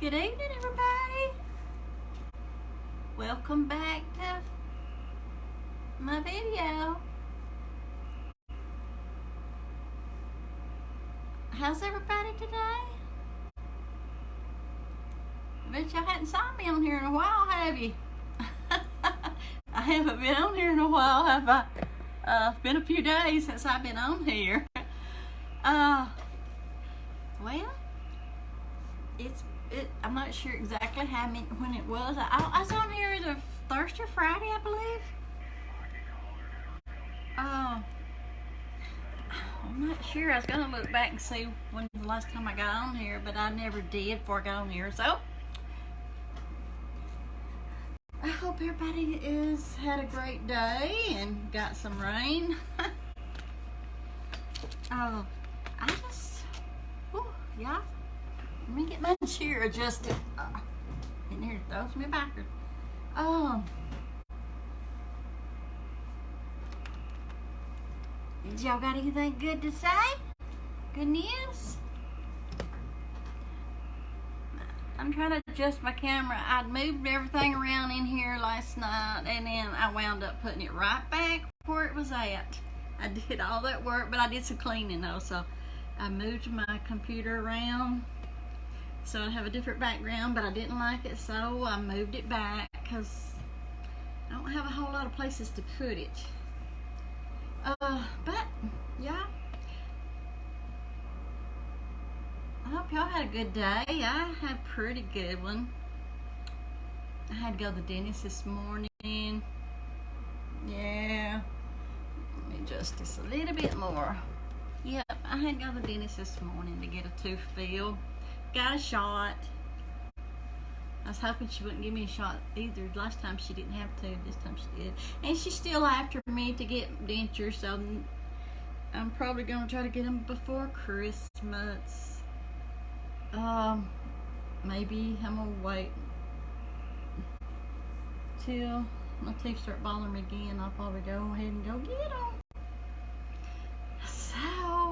Good evening, everybody. Welcome back to my video. How's everybody today? I bet y'all hadn't saw me on here in a while, have you? I haven't been on here in a while, have I? It's been a few days since I've been on here. Well, I'm not sure exactly when it was. I was on here either Thursday or Friday, I believe. I'm not sure. I was gonna look back and see when the last time I got on here, but I never did before I got on here. So I hope everybody had a great day and got some rain. Yeah. Let me get my chair adjusted. In here, throws me backwards. Y'all got anything good to say? Good news? I'm trying to adjust my camera. I'd moved everything around in here last night, and then I wound up putting it right back where it was at. I did all that work, but I did some cleaning though, so I moved my computer around so I have a different background, but I didn't like it, so I moved it back because I don't have a whole lot of places to put it. But yeah, I hope y'all had a good day. I had a pretty good one. I had to go to the dentist this morning. Yeah, let me adjust this a little bit more. Yep, I had to go to the dentist this morning to get a tooth filled. Got a shot. I was hoping she wouldn't give me a shot either. Last time she didn't have to, this time she did. And she's still after me to get dentures, so I'm probably going to try to get them before Christmas. Maybe I'm going to wait till my teeth start bothering me again. I'll probably go ahead and go get them. So,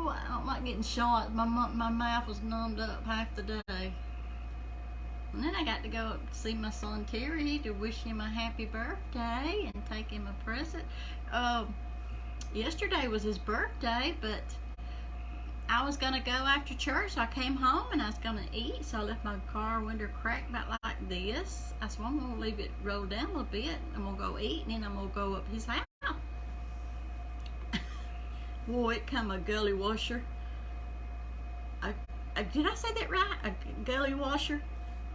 I don't like getting shots. My mouth was numbed up half the day. And then I got to go see my son Terry to wish him a happy birthday and take him a present. Yesterday was his birthday, but I was going to go after church. So I came home and I was going to eat, so I left my car window cracked about like this. I said, well, I'm going to leave it roll down a little bit. I'm going to go eat, and then I'm going to go up his house. Boy, it come a gully washer. Did I say that right? A gully washer?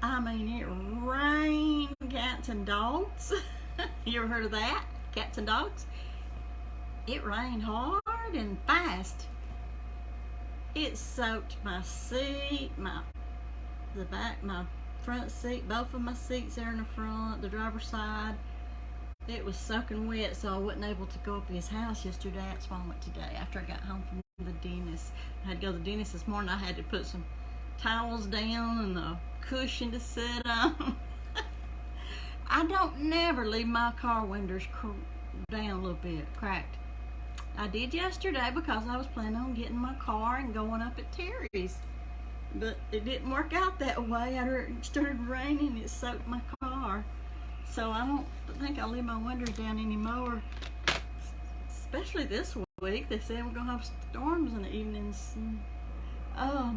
I mean, it rained cats and dogs. You ever heard of that? Cats and dogs? It rained hard and fast. It soaked my seat, the back, my front seat, both of my seats there in the front, the driver's side. It was soaking wet, so I wasn't able to go up to his house yesterday. That's why I went today after I got home from the dentist. I had to go to the dentist this morning. I had to put some towels down and a cushion to sit on. I don't never leave my car windows down a little bit, cracked. I did yesterday because I was planning on getting my car and going up at Terry's. But it didn't work out that way. It started raining, it soaked my car. So I don't think I'll leave my windows down anymore, especially this week. They said we're going to have storms in the evenings. I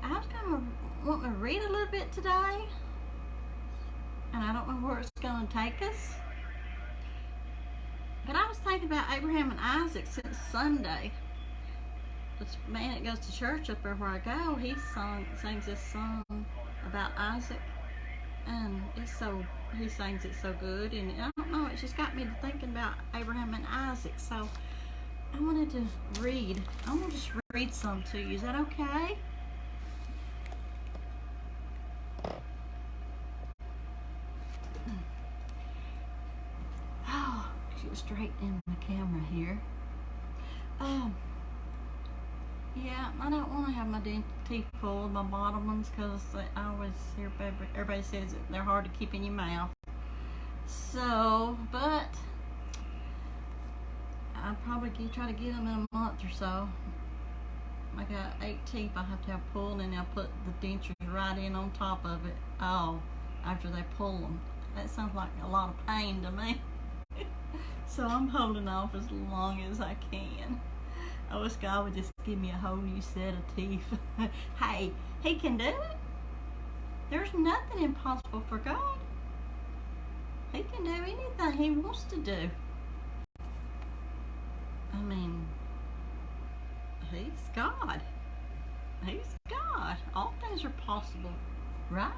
was going to want to read a little bit today, and I don't know where it's going to take us. But I was thinking about Abraham and Isaac since Sunday. This man that goes to church up there where I go, he sings this song about Isaac. And he sings it so good, and I don't know, it just got me to thinking about Abraham and Isaac, so I wanted to read. I'm going to just read some to you. Is that okay? Oh, get straight in the camera here. Yeah, I don't want to have my teeth pulled, my bottom ones, because I always hear everybody says that they're hard to keep in your mouth. So, but I'll probably try to get them in a month or so. I got 8 teeth I have to have pulled, and they'll put the dentures right in on top of it. Oh, after they pull them. That sounds like a lot of pain to me. So I'm holding off as long as I can. I wish God would just give me a whole new set of teeth. Hey, He can do it. There's nothing impossible for God. He can do anything He wants to do. I mean, He's God. He's God. All things are possible, right?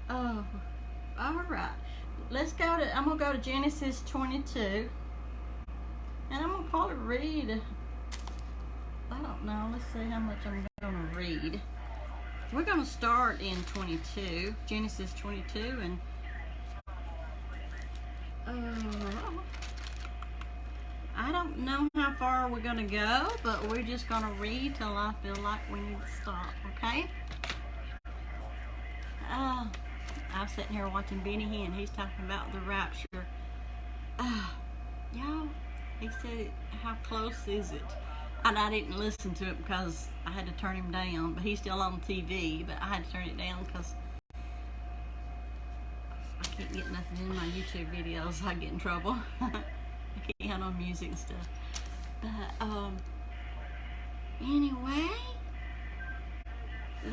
Oh, all right. I'm gonna go to Genesis 22, and I'm gonna probably read. I don't know. Let's see how much I'm gonna read. We're gonna start in 22, Genesis 22, and I don't know how far we're gonna go, but we're just gonna read till I feel like we need to stop. Okay? I'm sitting here watching Benny Hinn. He's talking about the rapture. Y'all, he said, how close is it? And I didn't listen to it because I had to turn him down. But he's still on TV, but I had to turn it down because I can't get nothing in my YouTube videos. I get in trouble. I can't have no music and stuff. But, anyway,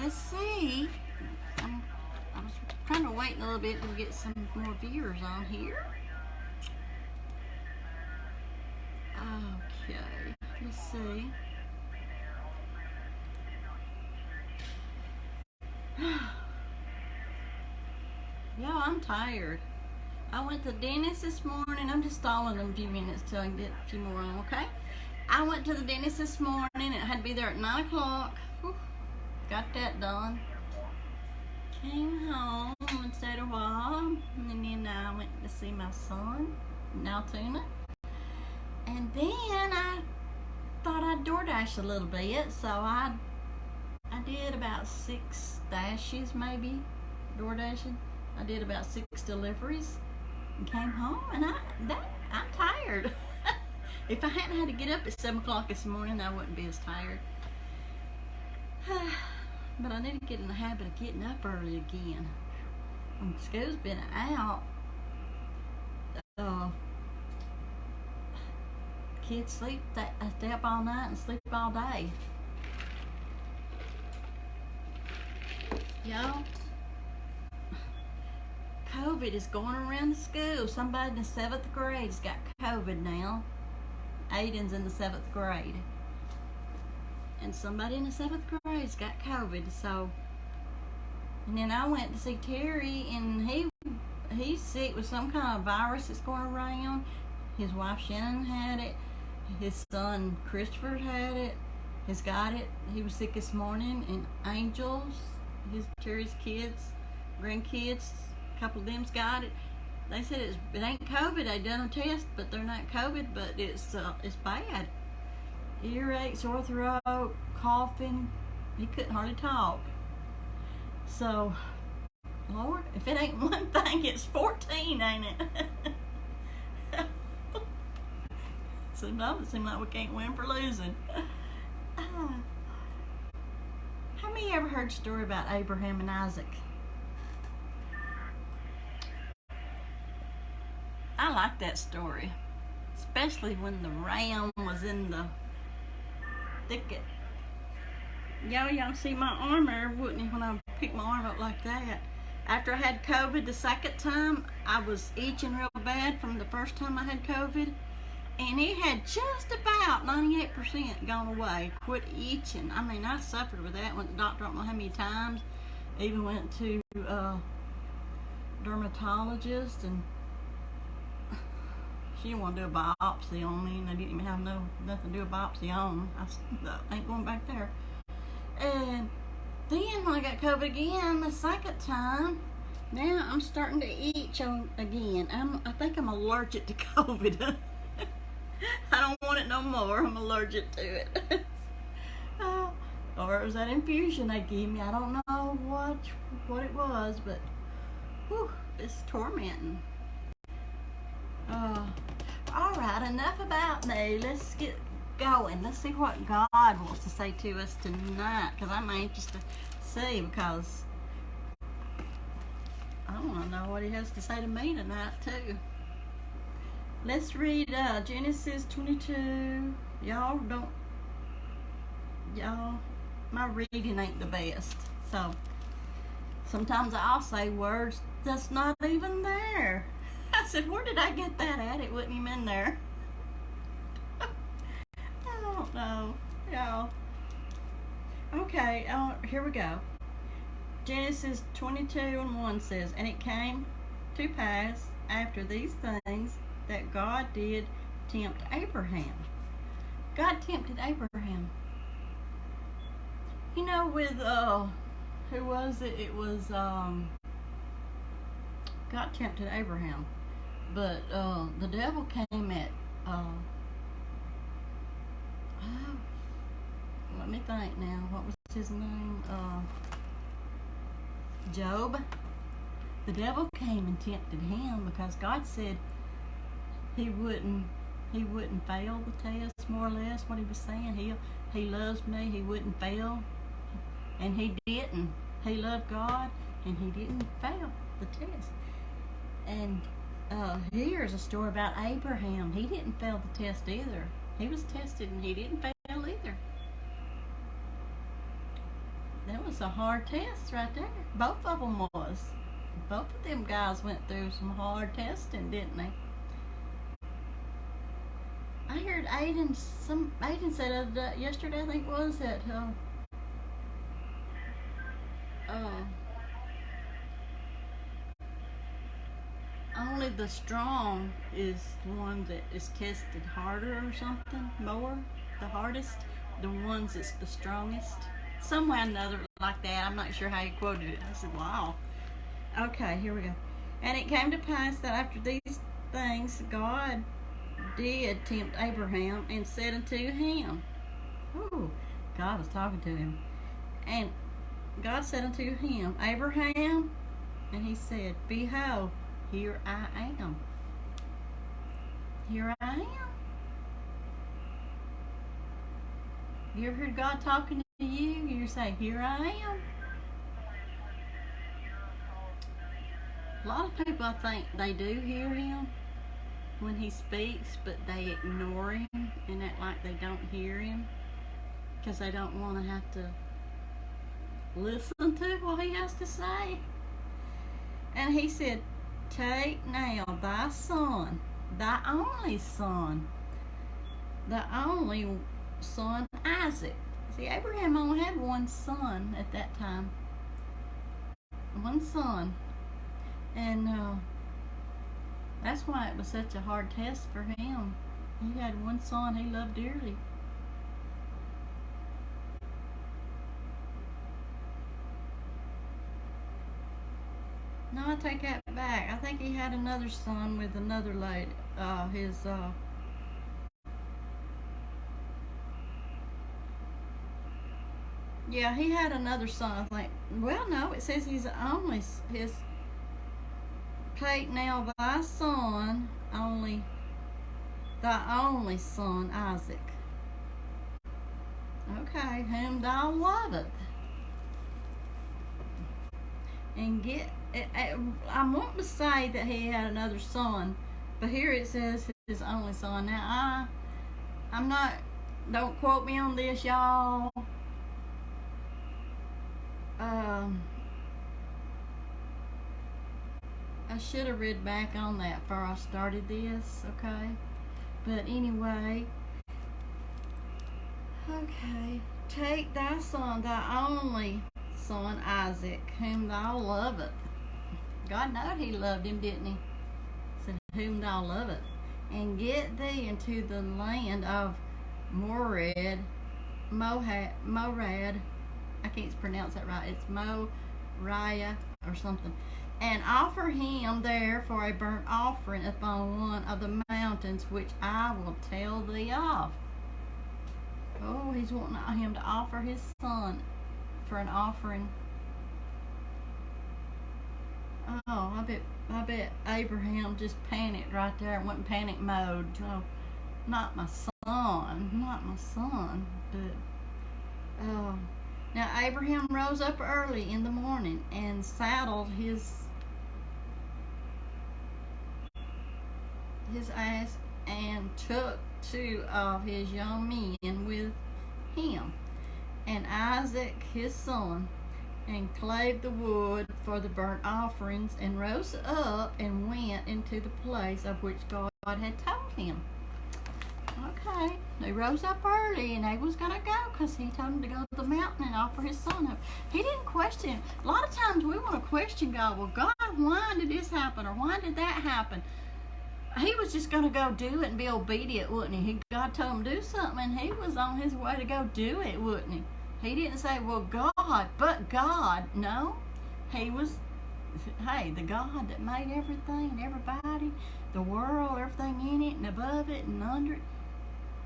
let's see. I was kind of waiting a little bit to get some more viewers on here. Okay, let's see. Y'all, I'm tired. I went to the dentist this morning. I'm just stalling them a few minutes till I can get a few more on, okay? I went to the dentist this morning. It had to be there at 9 o'clock. Got that done. Came home and stayed a while, and then I went to see my son in Altoona. And then I thought I'd DoorDash a little bit, so I did about 6 dashes maybe, DoorDashing. I did about 6 deliveries and came home, and I'm tired. If I hadn't had to get up at 7 o'clock this morning, I wouldn't be as tired. But I need to get in the habit of getting up early again. When school's been out, kids stay up all night and sleep all day. Y'all, COVID is going around the school. Somebody in the 7th grade's got COVID now. Aiden's in the 7th grade. And somebody in the 7th grade's got COVID, so. And then I went to see Terry, and he's sick with some kind of virus that's going around. His wife Shannon had it. His son Christopher had it. Has got it. He was sick this morning. And Angel's, Terry's kids, grandkids, a couple of them's got it. They said it ain't COVID. They done a test, but they're not COVID. But it's bad. Earache, sore throat, coughing. He couldn't hardly talk. So, Lord, if it ain't one thing, it's 14, ain't it? Sometimes it seems like we can't win for losing. How many ever heard a story about Abraham and Isaac? I like that story, especially when the ram was in the thicket. Y'all see my arm there, wouldn't you, when I picked my arm up like that? After I had COVID the second time, I was itching real bad from the first time I had COVID. And it had just about 98% gone away. Quit itching. I mean, I suffered with that. Went to the doctor, I don't know how many times. Even went to dermatologist, and she didn't want to do a biopsy on me, and they didn't even have nothing to do a biopsy on. I ain't going back there. And then when I got COVID again the second time, now I'm starting to itch again. I think I'm allergic to COVID. I don't want it no more. I'm allergic to it. Or it was that infusion they gave me. I don't know what it was, but whew, it's tormenting. All right, enough about me. Let's get going. Let's see what God wants to say to us tonight, because I'm anxious to see, because I want to know what he has to say to me tonight too. Let's read Genesis 22. Y'all, my reading ain't the best, so sometimes I'll say words that's not even there. I said, where did I get that at? It wasn't even in there. I don't know, y'all. Okay, here we go. Genesis 22:1 says, and it came to pass after these things that God did tempt Abraham. God tempted Abraham. You know, with, who was it? It was, God tempted Abraham. But, the devil came at, let me think now. What was his name? Job. The devil came and tempted him because God said he wouldn't fail the test, more or less what he was saying. He loves me, he wouldn't fail. And he didn't. He loved God and he didn't fail the test. And here's a story about Abraham. He didn't fail the test either. He was tested and he didn't fail either. That was a hard test right there. Both of them was. Both of them guys went through some hard testing, didn't they? I heard Aiden said yesterday, I think it was, that only the strong is the one that is tested harder or something, more. The hardest, the ones that's the strongest. Somewhere or another like that. I'm not sure how he quoted it. I said, wow. Okay, here we go. And it came to pass that after these things, God did tempt Abraham and said unto him, ooh, God was talking to him. And God said unto him, Abraham, and he said, behold, here I am. Here I am. You ever heard God talking to you? You say, here I am. A lot of people, I think, they do hear him when he speaks, but they ignore him and act like they don't hear him because they don't want to have to listen to what he has to say. And he said, take now thy son, thy only son Isaac. See, Abraham only had one son at that time. One son. And that's why it was such a hard test for him. He had one son he loved dearly. No, I take that back. I think he had another son with another lady. Yeah, he had another son, I think. Well, no, it says he's only his. Take now thy son, thy only son Isaac. Okay, whom thou lovest. And I want to say that he had another son, but here it says his only son. Now, I'm not, don't quote me on this, y'all. I should have read back on that before I started this, okay? But anyway, okay. Take thy son, thy only son Isaac, whom thou lovest. God knowed he loved him, didn't he? Said, whom thou lovest. And get thee into the land of Morad. I can't pronounce that right. It's Moriah or something. And offer him there for a burnt offering upon one of the mountains which I will tell thee of. Oh, he's wanting him to offer his son for an offering. Oh, I bet Abraham just panicked right there and went in panic mode. Oh, not my son, not my son. But now Abraham rose up early in the morning and saddled his ass and took 2 of his young men with him, and Isaac his son, and clave the wood for the burnt offerings, and rose up and went into the place of which God had told him. Okay, they rose up early and they was going to go because he told him to go to the mountain and offer his son up. He didn't question him. A lot of times we want to question God. Well, God, why did this happen, or why did that happen? He was just going to go do it and be obedient, wouldn't he? God told him to do something and he was on his way to go do it, wouldn't he? He didn't say, well, God, but God. No, he was, hey, the God that made everything and everybody, the world, everything in it and above it and under it.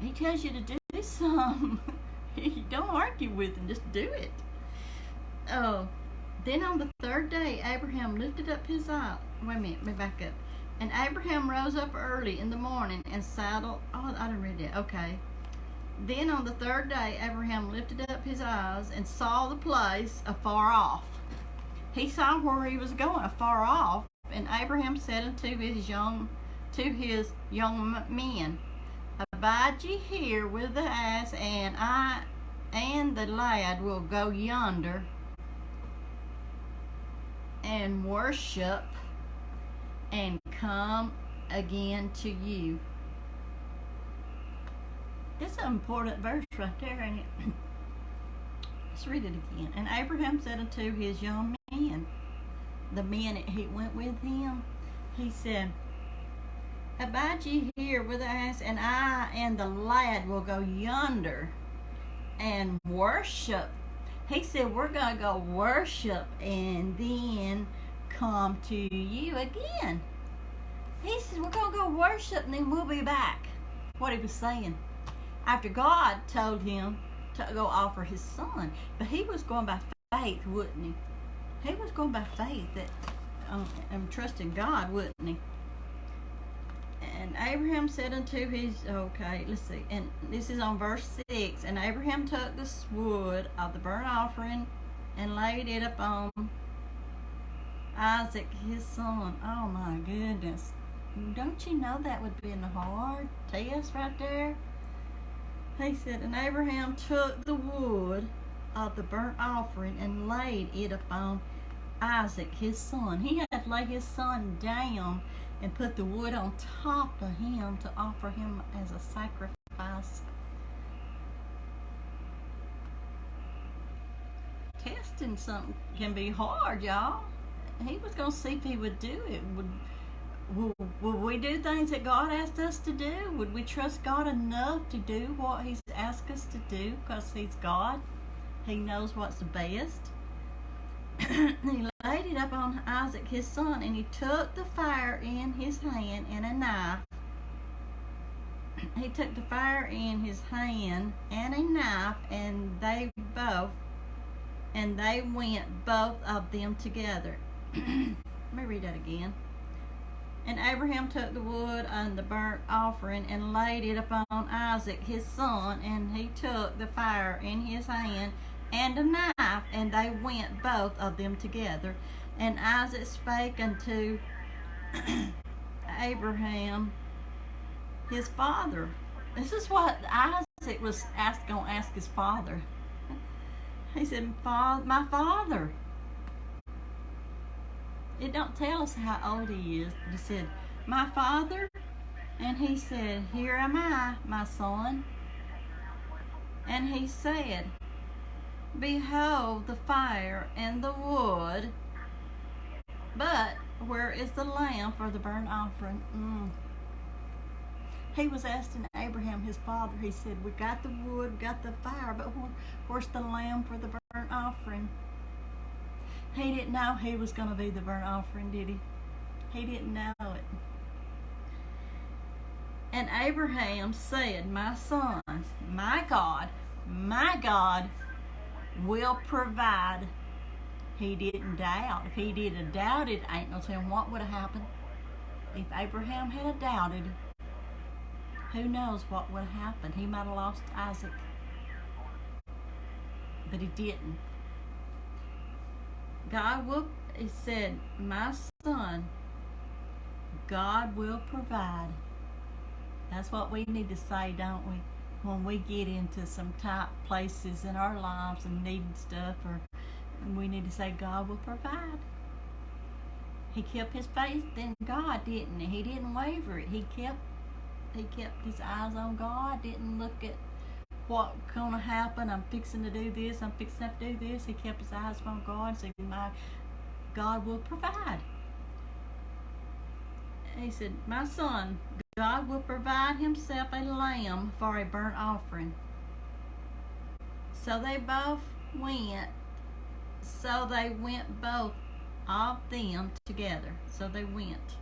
He tells you to do something. Don't argue with him, just do it. Then on the 3rd day, Abraham lifted up his eye. Wait a minute, let me back up. And Abraham rose up early in the morning and saddled. Oh, I didn't read that. Okay. Then on the 3rd day, Abraham lifted up his eyes and saw the place afar off. He saw where he was going afar off. And Abraham said unto his young men, Abide ye here with the ass, and I and the lad will go yonder and worship and come again to you. That's an important verse right there, ain't it? Let's read it again. And Abraham said unto his young men, the men that he went with him, he said, Abide ye here with us, and I and the lad will go yonder and worship. He said, we're going to go worship and then come to you again. He said, we're going to go worship and then we'll be back. What he was saying. After God told him to go offer his son. But he was going by faith, wouldn't he? He was going by faith and trusting God, wouldn't he? And Abraham said unto his, okay, let's see, and this is on verse 6, and Abraham took the wood of the burnt offering and laid it upon Isaac his son. Oh my goodness. Don't you know that would be a hard test right there? He said, and Abraham took the wood of the burnt offering and laid it upon Isaac his son. He had to lay his son down and put the wood on top of him to offer him as a sacrifice. Testing something can be hard, y'all. He was going to see if he would do it. Would we do things that God asked us to do? Would we trust God enough to do what He's asked us to do because He's God? He knows what's the best. He laid it up on Isaac his son, and he took the fire in his hand and a knife. He took the fire in his hand and a knife, and they went both of them together. Let me read that again. And Abraham took the wood and the burnt offering and laid it upon Isaac his son, and he took the fire in his hand and a knife, and they went both of them together. And Isaac spake unto Abraham his father. This is what Isaac was going to ask his father. He said, my father. It don't tell us how old he is. He said, my father. And he said, here am I, my son. And he said, behold the fire and the wood, but where is the lamb for the burnt offering? He was asking Abraham, his father, he said, we got the wood, we got the fire, but where's the lamb for the burnt offering? He didn't know he was going to be the burnt offering, did he? He didn't know it. And Abraham said, my son, my God will provide. He didn't doubt. If he did have doubted, ain't no telling what would have happened. If Abraham had doubted, Who knows what would have happened? He might have lost Isaac, but he didn't. He said, my son, God will provide. That's what we need to say, don't we? When we get into some tight places in our lives and needing stuff, we need to say, God will provide. He kept his faith in God, didn't he? He didn't waver it. He kept his eyes on God, didn't look at what's going to happen. I'm fixing to do this. I'm fixing to do this. He kept his eyes on God and said, my God will provide. He said, my son, God will provide himself a lamb for a burnt offering. So they went both of them together. So they went.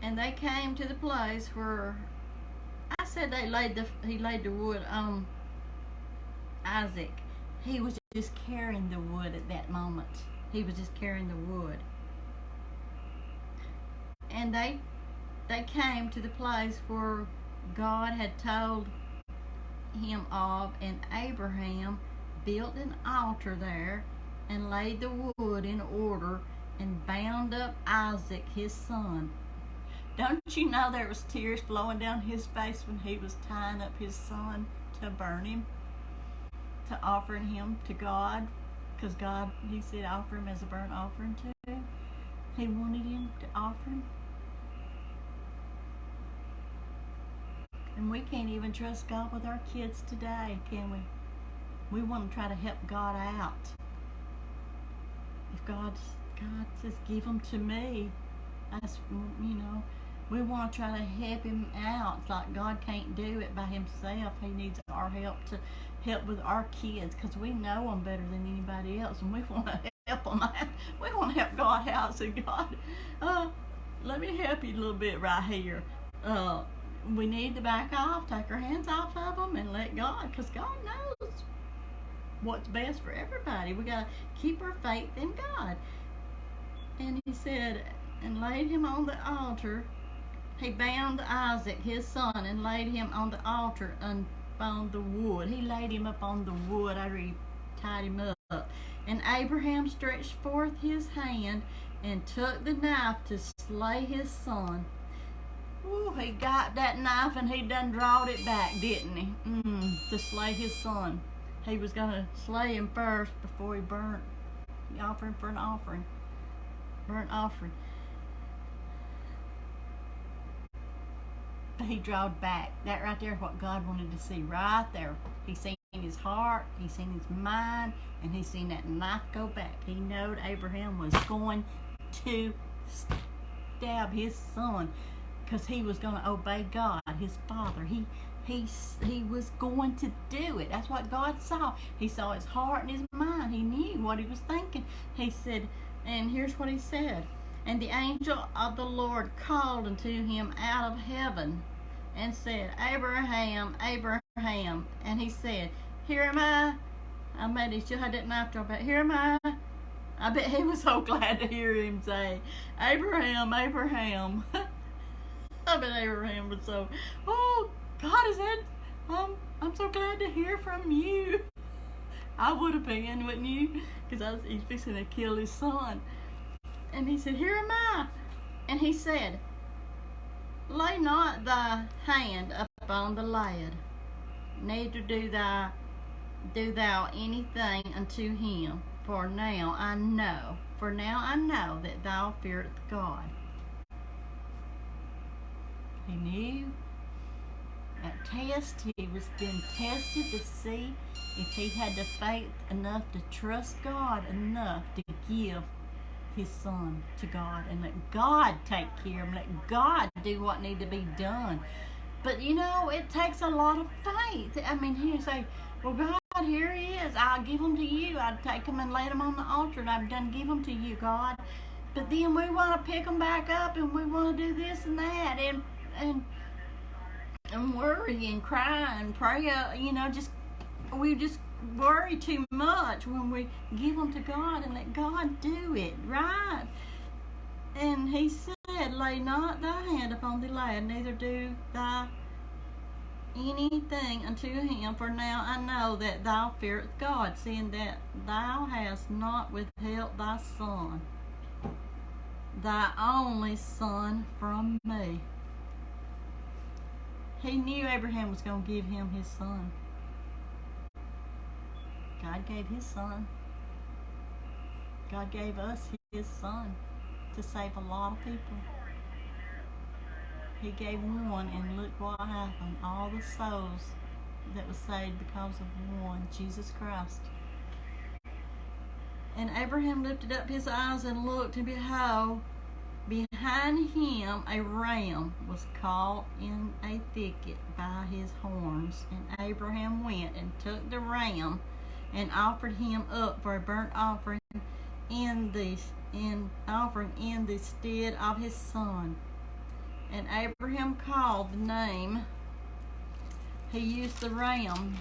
And they came to the place where I said he laid the wood on Isaac. He was just carrying the wood at that moment. He was just carrying the wood. And they came to the place where God had told him of, and Abraham built an altar there and laid the wood in order and bound up Isaac his son. Don't you know there was tears flowing down his face when he was tying up his son to burn him, to offering him to God? Because God, he said, offer him as a burnt offering too. He wanted him to offer him. And we can't even trust God with our kids today, can we? We want to try to help God out. If God says, give them to me, that's, we want to try to help him out. It's like God can't do it by himself. He needs our help to help with our kids, because we know them better than anybody else, and we want to help them out. We want to help God out. So God, let me help you a little bit right here. We need to back off, take our hands off of them, and let God, because God knows what's best for everybody. We got to keep our faith in God. And he said, and laid him on the altar. He bound Isaac, his son, and laid him on the altar upon the wood. He laid him up on the wood after he tied him up. And Abraham stretched forth his hand and took the knife to slay his son. Ooh, he got that knife and he done drawed it back, didn't he? To slay his son. He was going to slay him first before he burnt. He offered him for an offering. Burnt offering. But he drawed back. That right there is what God wanted to see. Right there. He seen his heart. He seen his mind. And he seen that knife go back. He knowed Abraham was going to stab his son, because he was going to obey God, his father. He was going to do it. That's what God saw. He saw his heart and his mind. He knew what he was thinking. He said, and here's what he said. And the angel of the Lord called unto him out of heaven and said, Abraham, Abraham. And he said, here am I. I bet he still had that knife drawn back. Here am I. I bet he was so glad to hear him say, Abraham, Abraham. I bet Abraham was so, God is it? I'm so glad to hear from you. I would have been, wouldn't you? Because he's fixing to kill his son. And he said, here am I. And he said, lay not thy hand upon the lad, neither do thou anything unto him. For now I know that thou fearest God. He knew at test, he was being tested to see if he had the faith enough to trust God enough to give his son to God and let God take care of him, let God do what needs to be done. But it takes a lot of faith. I mean, he'd say, well, God, here he is. I'll give him to you. I'd take him and lay him on the altar, and I've done give him to you, God. But then we want to pick him back up, and we want to do this and that, and worry and cry and pray. We just worry too much when we give them to God and let God do it, right? And he said, lay not thy hand upon the lad, neither do thy anything unto him, for now I know that thou fearest God, seeing that thou hast not withheld thy son, thy only son, from me. He knew Abraham was going to give him his son. God gave his son. God gave us his son to save a lot of people. He gave one, and look what happened. All the souls that was saved because of one, Jesus Christ. And Abraham lifted up his eyes and looked, and behold, behind him a ram was caught in a thicket by his horns. And Abraham went and took the ram and offered him up for a burnt offering in the stead of his son. And Abraham called the name. He used the ram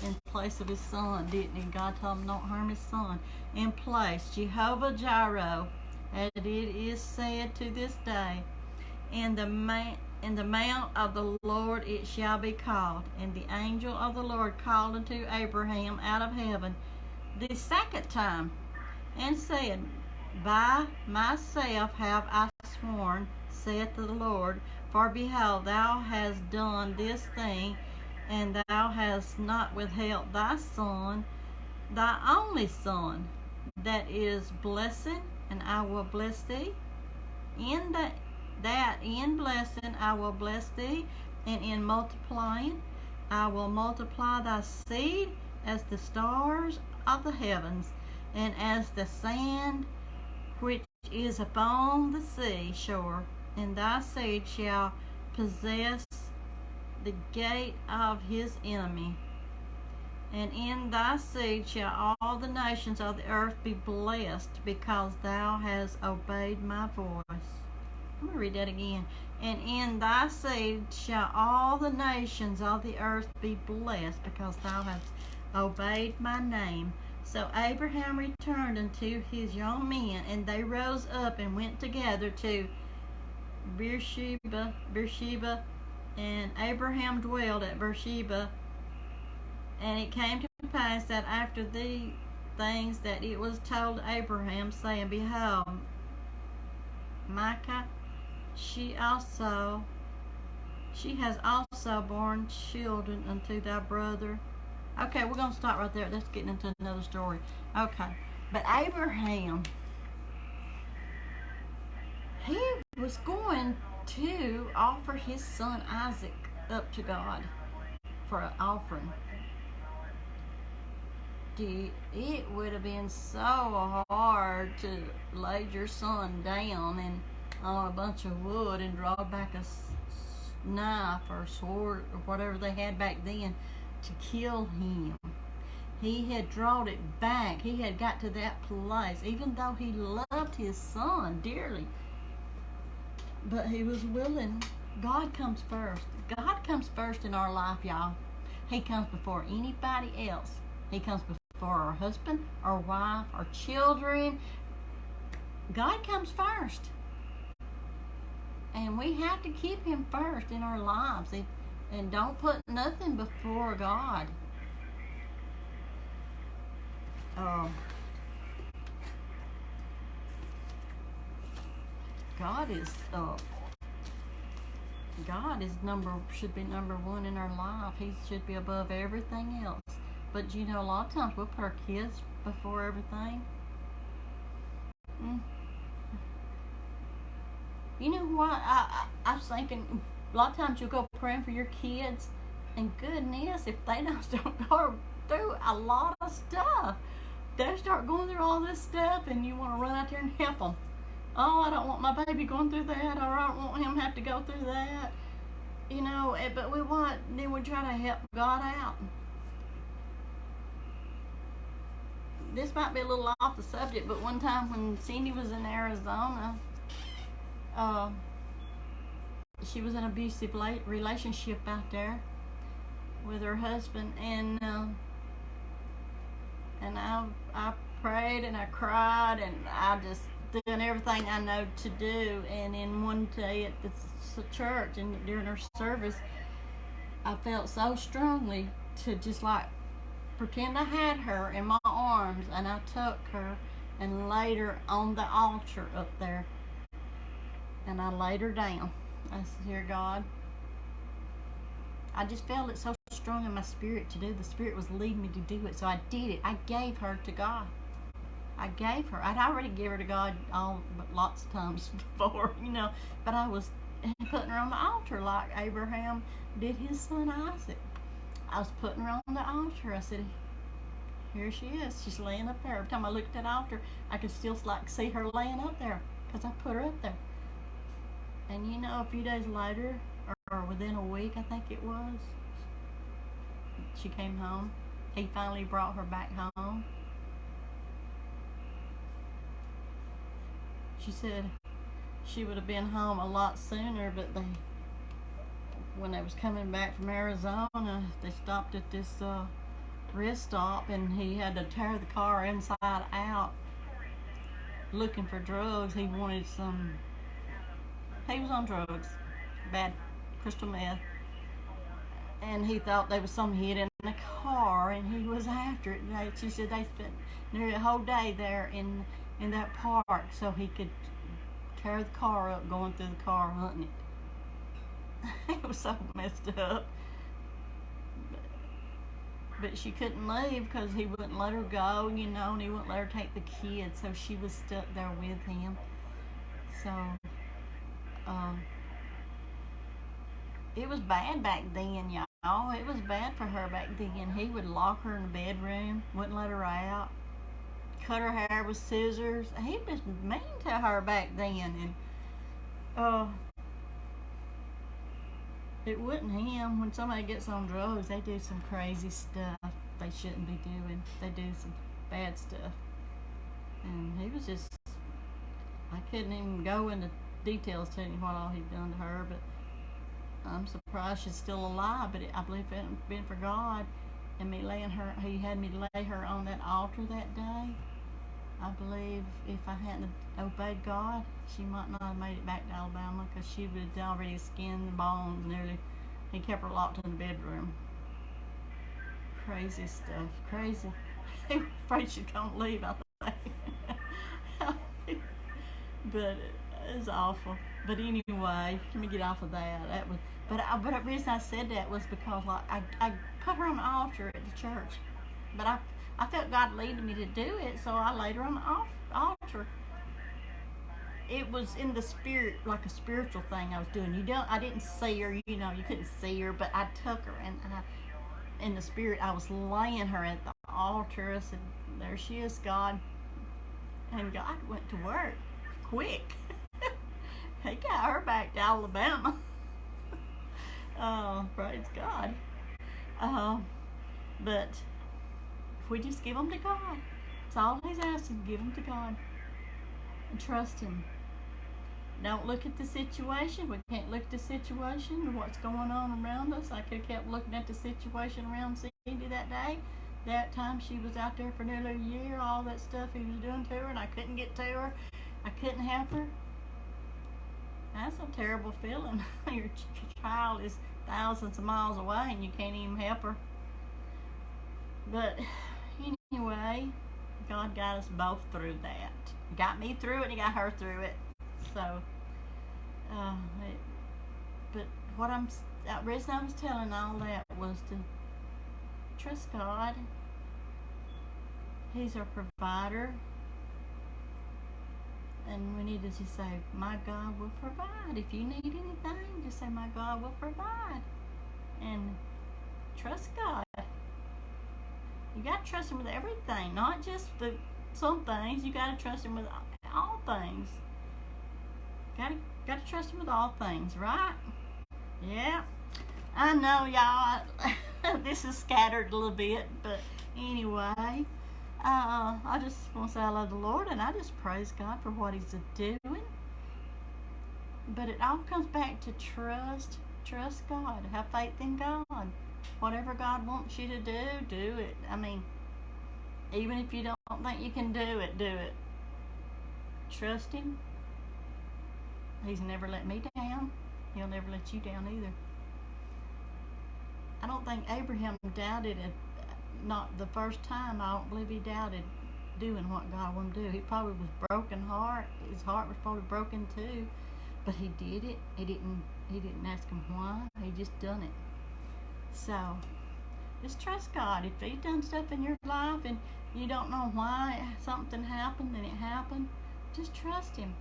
in place of his son, didn't he? God told him not harm his son. In place, Jehovah Jireh, as it is said to this day, in the mount of the Lord it shall be called. And the angel of the Lord called unto Abraham out of heaven the second time, and said, by myself have I sworn, saith the Lord, for behold, thou hast done this thing, and thou hast not withheld thy son, thy only son, that is blessed, and I will bless thee. In blessing I will bless thee, and in multiplying I will multiply thy seed as the stars of the heavens, and as the sand which is upon the sea shore. And thy seed shall possess the gate of his enemy. And in thy seed shall all the nations of the earth be blessed, because thou hast obeyed my voice. I'm going to read that again. And in thy seed shall all the nations of the earth be blessed, because thou hast obeyed my name. So Abraham returned unto his young men, and they rose up and went together to Beersheba, and Abraham dwelled at Beersheba. And it came to pass that after the things that it was told Abraham, saying, behold, Micah, she has also borne children unto thy brother. Okay, we're going to stop right there. That's getting into another story. Okay, but Abraham, he was going to offer his son Isaac up to God for an offering. It would have been so hard to lay your son down and on a bunch of wood and draw back a knife or sword or whatever they had back then to kill him. He had drawn it back. He had got to that place, even though he loved his son dearly. But he was willing. God comes first. God comes first in our life, y'all. He comes before anybody else. He comes before our husband, our wife, our children. God comes first. And we have to keep him first in our lives. And don't put nothing before God. God should be number one in our life. He should be above everything else. But you know, a lot of times we'll put our kids before everything. You know what? I was thinking, a lot of times you'll go praying for your kids, and goodness, if they don't go through a lot of stuff, they start going through all this stuff, and you want to run out there and help them. Oh, I don't want my baby going through that, or I don't want him to have to go through that. You know, but we try to help God out. This might be a little off the subject, but one time when Cindy was in Arizona, she was in an abusive relationship out there with her husband, and I prayed and I cried, and I just doing everything I know to do. And in one day at the church, and during her service, I felt so strongly to just like pretend I had her in my arms, and I took her and laid her on the altar up there, and I laid her down. I said, "Dear God," I just felt it so strong in my spirit to do. The Spirit was leading me to do it, so I did it. I gave her to God. I gave her. I'd already given her to God lots of times before, but I was putting her on the altar like Abraham did his son Isaac. I was putting her on the altar. I said, "Here she is. She's laying up there." Every time I looked at the altar, I could still like see her laying up there because I put her up there. And a few days later, or within a week, I think it was, she came home. He finally brought her back home. She said she would have been home a lot sooner, but when they was coming back from Arizona, they stopped at this rest stop, and he had to tear the car inside out looking for drugs. He wanted he was on drugs, bad crystal meth, and he thought there was some hid in the car, and he was after it. She said they spent nearly a whole day there in that park so he could tear the car up, going through the car hunting it. It was so messed up. But she couldn't leave because he wouldn't let her go, and he wouldn't let her take the kids, so she was stuck there with him. So it was bad back then, y'all. It was bad for her back then. He would lock her in the bedroom, wouldn't let her out, cut her hair with scissors. He was mean to her back then, and it wasn't him. When somebody gets on drugs, they do some crazy stuff they shouldn't be doing. They do some bad stuff, and he was just, I couldn't even go into details telling you what all he'd done to her, but I'm surprised she's still alive. But I believe if it hadn't been for God and me laying her, he had me lay her on that altar that day, I believe if I hadn't obeyed God, she might not have made it back to Alabama, because she would have already skinned the bones nearly. He kept her locked in the bedroom. Crazy stuff. Crazy. They were afraid she'd come leave, I think. But it was awful. But anyway, let me get off of that. But the reason I said that was because I put her on the altar at the church. But I felt God leading me to do it, so I laid her on the altar. It was in the spirit, like a spiritual thing I was doing. I didn't see her, you couldn't see her, but I took her, and in the spirit, I was laying her at the altar. I said, "There she is, God." And God went to work quick. He got her back to Alabama. Praise God. But if we just give them to God, that's all He's asking. Give them to God and trust Him. Don't look at the situation. We can't look at the situation or what's going on around us. I could have kept looking at the situation around Cindy that day. That time she was out there for nearly a year, all that stuff he was doing to her, and I couldn't get to her. I couldn't help her. That's a terrible feeling. Your child is thousands of miles away and you can't even help her. But anyway, God got us both through that. He got me through it, and He got her through it. So, but the reason I was telling all that was to trust God. He's our provider. And we need to just say, "My God will provide." If you need anything, just say, "My God will provide." And trust God. You got to trust Him with everything, not just some things. You got to trust Him with all things. Got to trust Him with all things, right? Yeah. I know, y'all. This is scattered a little bit, but anyway. I just want to say I love the Lord, and I just praise God for what He's doing. But it all comes back to trust God. Have faith in God. Whatever God wants you to do it. I mean, even if you don't think you can do it, do it. Trust him. He's never let me down. He'll never let you down either. I don't think Abraham doubted it. Not the first time. I don't believe he doubted doing what God wanted to do. He probably was broken heart. His heart was probably broken too. But he did it. He didn't ask him why. He just done it. So just trust God. If He's done stuff in your life and you don't know why something happened and it happened, just trust Him.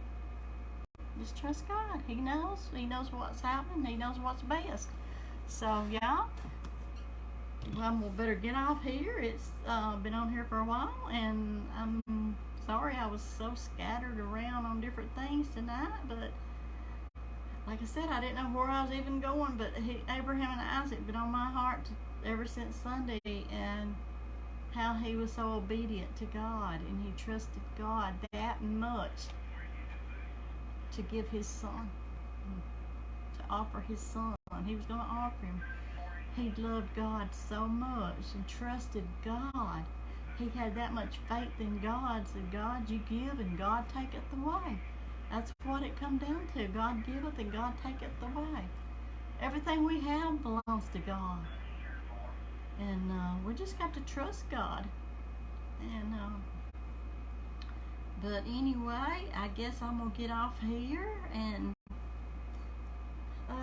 Just trust God. He knows. He knows what's happening. He knows what's best. So yeah, we better get off here. It's been on here for a while, and I'm sorry I was so scattered around on different things tonight, but like I said, I didn't know where I was even going, but Abraham and Isaac been on my heart ever since Sunday, and how he was so obedient to God, and he trusted God that much to give his son, to offer his son. He was going to offer him. He loved God so much and trusted God. He had that much faith in God, said, God, you give and God taketh away. That's what it come down to. God giveth and God taketh away. Everything we have belongs to God. And we just got to trust God. And but anyway, I guess I'm going to get off here. And I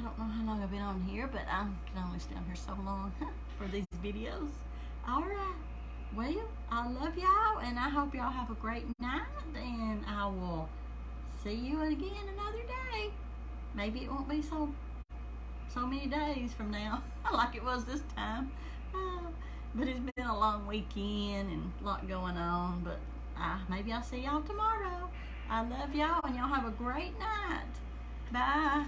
don't know how long I've been on here, but I can only stay on here so long for these videos. Alright. Well, I love y'all, and I hope y'all have a great night. And I will see you again another day. Maybe it won't be so many days from now like it was this time. But it's been a long weekend and a lot going on. But maybe I'll see y'all tomorrow. I love y'all, and y'all have a great night. Bye.